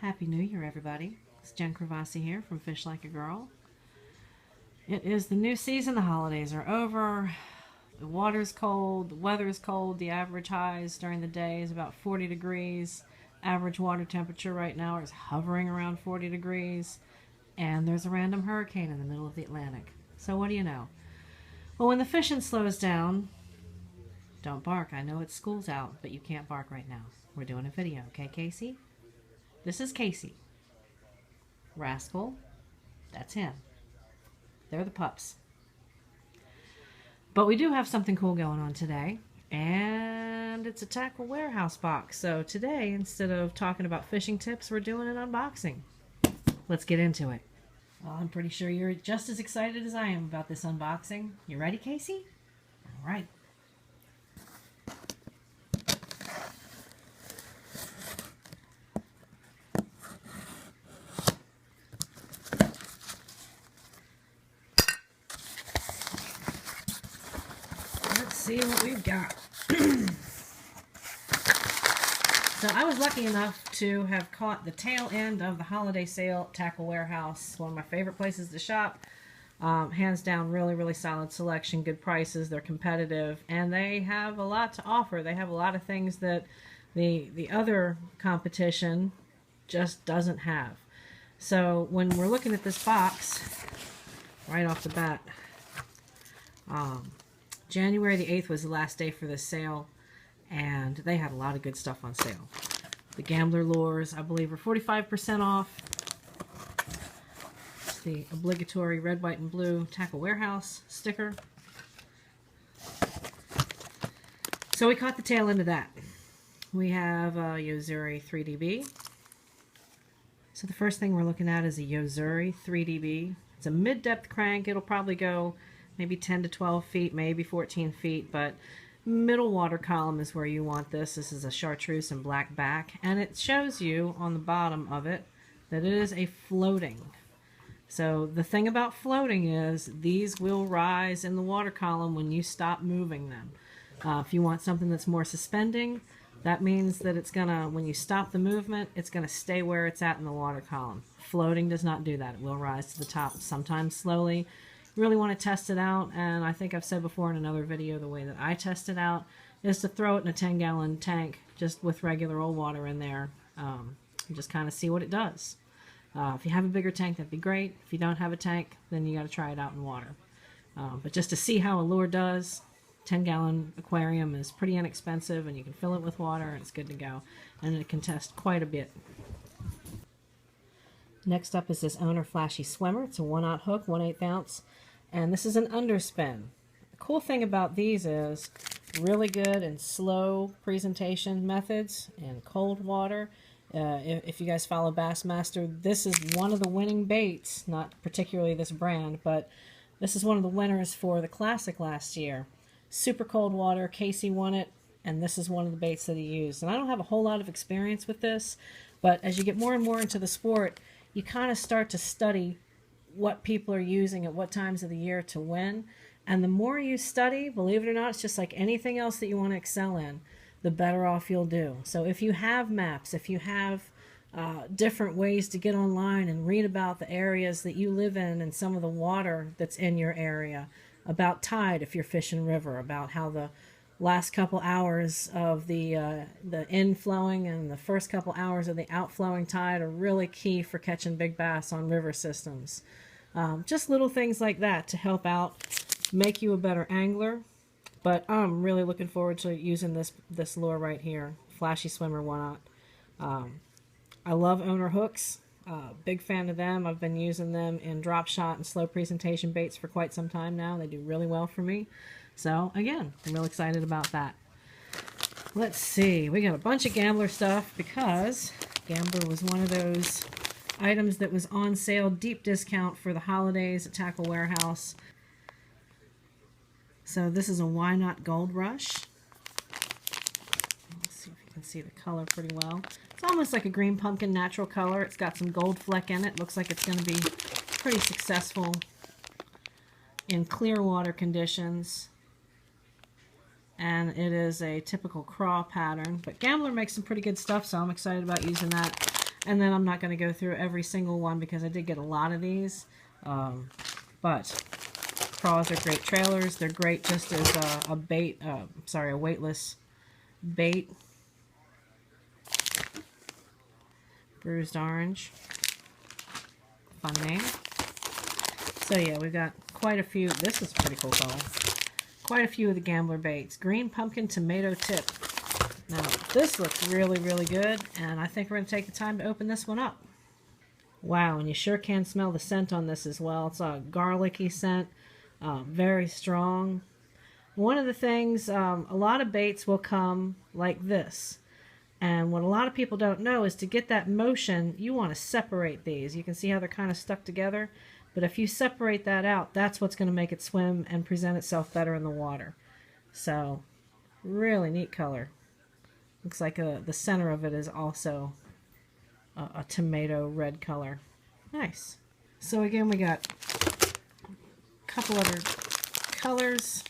Happy New Year, everybody. It's Jen Cravassi here from Fish Like a Girl. It is the new season. The holidays are over. The water's cold. The weather is cold. The average highs during the day is about 40 degrees. Average water temperature right now is hovering around 40 degrees. And there's a random hurricane in the middle of the Atlantic. So what do you know? Well, when the fishing slows down, don't bark. I know it's school's out, but you can't bark right now. We're doing a video, okay, Casey? This is Casey. Rascal, that's him. They're the pups. But we do have something cool going on today, and it's a tackle warehouse box. So today, instead of talking about fishing tips, we're doing an unboxing. Let's get into it. Well, I'm pretty sure you're just as excited as I am about this unboxing. You ready, Casey? All right. See what we've got. So I was lucky enough to have caught the tail end of the holiday sale at Tackle Warehouse, one of my favorite places to shop. Hands down, really solid selection, good prices, they're competitive, and they have a lot to offer. They have a lot of things that the other competition just doesn't have. So when we're looking at this box, right off the bat, January the 8th was the last day for this sale, and they had a lot of good stuff on sale. The Gambler Lures, I believe, are 45% off. It's the obligatory red, white, and blue Tackle Warehouse sticker. So we caught the tail end of that. We have a Yozuri 3DB. So the first thing we're looking at is a Yozuri 3DB. It's a mid-depth crank. It'll probably go maybe 10 to 12 feet, maybe 14 feet, but middle water column is where you want this. This is a chartreuse and black back, and it shows you on the bottom of it that it is a floating. So the thing about floating is these will rise in the water column when you stop moving them. If you want something that's more suspending, that means that it's gonna, when you stop the movement, it's gonna stay where it's at in the water column. Floating does not do that. It will rise to the top, sometimes slowly. Really want to test it out, and I think I've said before in another video, the way that I test it out is to throw it in a 10-gallon tank just with regular old water in there, and just kind of see what it does. If you have a bigger tank, that'd be great. If you don't have a tank, then you got to try it out in water. But just to see how a lure does, 10-gallon aquarium is pretty inexpensive, and you can fill it with water and it's good to go, and it can test quite a bit. Next up is this Owner Flashy Swimmer. It's a 1/0 hook, 1/8 ounce, and this is an underspin. The cool thing about these is really good and slow presentation methods in cold water. If you guys follow Bassmaster, this is one of the winning baits, not particularly this brand, but this is one of the winners for the Classic last year. Super cold water, Casey won it, and this is one of the baits that he used. And I don't have a whole lot of experience with this, but as you get more and more into the sport, you kind of start to study what people are using at what times of the year to win. And the more you study, believe it or not, it's just like anything else that you want to excel in, the better off you'll do. So if you have maps, if you have different ways to get online and read about the areas that you live in and some of the water that's in your area, about tide if you're fishing river, about how the last couple hours of the inflowing and the first couple hours of the outflowing tide are really key for catching big bass on river systems. Just little things like that to help out, make you a better angler. But I'm really looking forward to using this lure right here, Flashy Swimmer 1/0. I love Owner hooks. Big fan of them. I've been using them in drop shot and slow presentation baits for quite some time now. They do really well for me. So, again, I'm real excited about that. Let's see. We got a bunch of Gambler stuff because Gambler was one of those items that was on sale, deep discount for the holidays at Tackle Warehouse. So this is a Why Not Gold Rush. Let's see if you can see the color pretty well. It's almost like a green pumpkin natural color. It's got some gold fleck in it. Looks like it's going to be pretty successful in clear water conditions. And it is a typical craw pattern. But Gambler makes some pretty good stuff, so I'm excited about using that. And then I'm not going to go through every single one because I did get a lot of these. But crawls are great trailers. They're great just as a bait, a weightless bait. Bruised orange. Fun name. So yeah, we've got quite a few. This is a pretty cool color. Quite a few of the Gambler baits. Green pumpkin tomato tip. Now, this looks really, really good, and I think we're going to take the time to open this one up. Wow, and you sure can smell the scent on this as well. It's a garlicky scent, very strong. One of the things, a lot of baits will come like this. And what a lot of people don't know is to get that motion, you want to separate these. You can see how they're kind of stuck together. But if you separate that out, that's what's going to make it swim and present itself better in the water. So, really neat color. Looks like the center of it is also a tomato red color. Nice. So again, we got a couple other colors.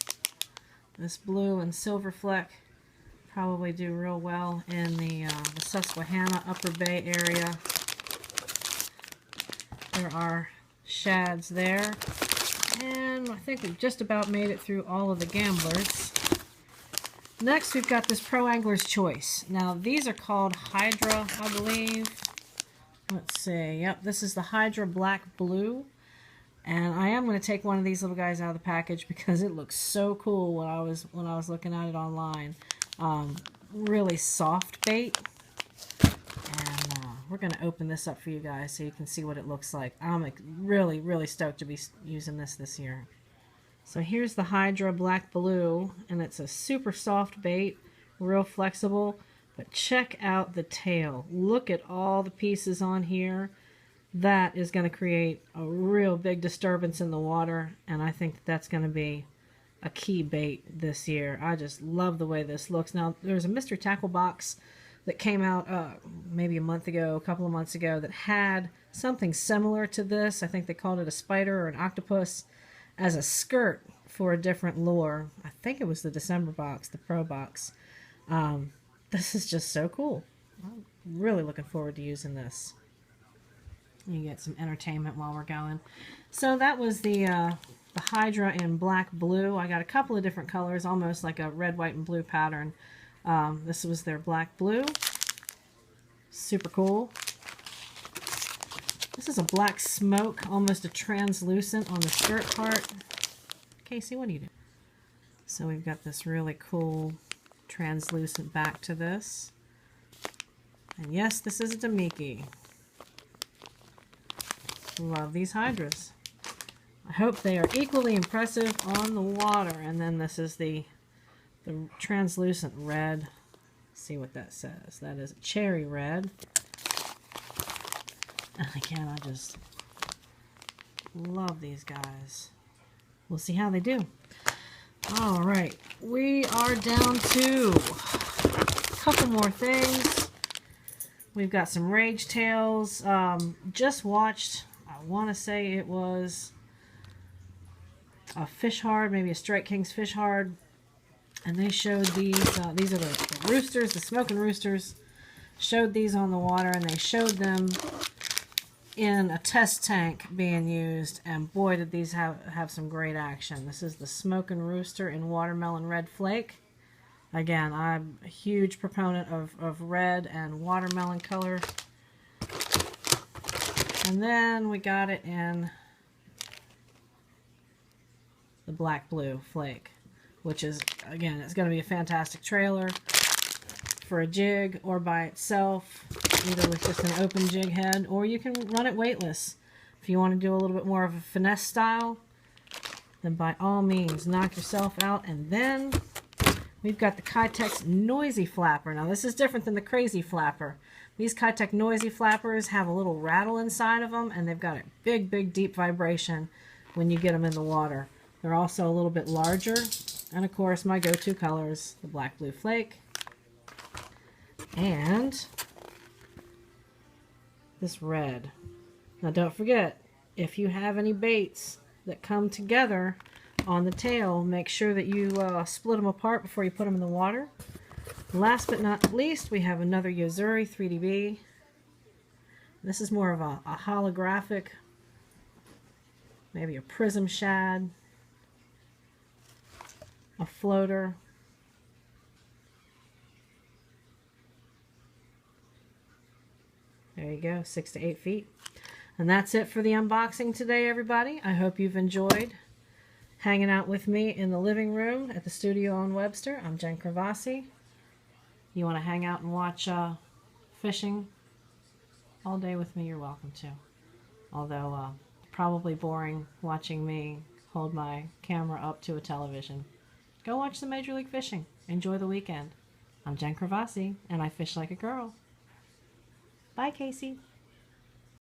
This blue and silver fleck probably do real well in the Susquehanna Upper Bay area. There are shads there. And I think we've just about made it through all of the gamblers. Next, we've got this Pro Angler's Choice. Now, these are called Hydra, I believe. Let's see. Yep, this is the Hydra Black Blue. And I am going to take one of these little guys out of the package because it looks so cool when I was looking at it online. Really soft bait. And we're going to open this up for you guys so you can see what it looks like. I'm really, really stoked to be using this year. So here's the Hydra Black Blue, and it's a super soft bait, real flexible, but check out the tail. Look at all the pieces on here. That is going to create a real big disturbance in the water, and I think that's going to be a key bait this year. I just love the way this looks. Now, there's a Mr. Tackle box that came out maybe a couple of months ago, that had something similar to this. I think they called it a spider or an octopus, as a skirt for a different lure. I think it was the December box, the Pro box. This is just so cool. I'm really looking forward to using this. You get some entertainment while we're going. So that was the Hydra in black blue. I got a couple of different colors, almost like a red, white, and blue pattern. This was their black blue. Super cool. This is a black smoke, almost a translucent on the skirt part. Casey, what do you do? So we've got this really cool translucent back to this. And yes, this is a Damiki. Love these Hydras. I hope they are equally impressive on the water. And then this is the translucent red. Let's see what that says. That is a cherry red. And again, I just love these guys. We'll see how they do. All right, we are down to a couple more things. We've got some Rage Tails. Just watched, I want to say it was a Fish Hard, maybe a Strike King's Fish Hard. And they showed these. These are the roosters, the smoking roosters. Showed these on the water, and they showed them in a test tank being used, and boy did these have some great action. This is the Smokin' Rooster in Watermelon Red Flake. Again, I'm a huge proponent of red and watermelon color. And then we got it in the black blue flake, which is, again, it's going to be a fantastic trailer for a jig or by itself, either with just an open jig head, or you can run it weightless. If you want to do a little bit more of a finesse style, then by all means, knock yourself out. And then we've got the Keitech's Noisy Flapper. Now this is different than the Crazy Flapper. These Keitech Noisy Flappers have a little rattle inside of them, and they've got a big, big, deep vibration when you get them in the water. They're also a little bit larger. And of course, my go-to colors, the black blue flake, and this red. Now don't forget, if you have any baits that come together on the tail, make sure that you split them apart before you put them in the water. Last but not least, we have another Yozuri 3DB. This is more of a holographic, maybe a prism shad, a floater. There you go, 6 to 8 feet. And that's it for the unboxing today, everybody. I hope you've enjoyed hanging out with me in the living room at the studio in Webster. I'm Jen Cravasi. You want to hang out and watch fishing all day with me, you're welcome to. Although probably boring watching me hold my camera up to a television. Go watch some Major League Fishing. Enjoy the weekend. I'm Jen Cravasi, and I fish like a girl. Bye, Casey.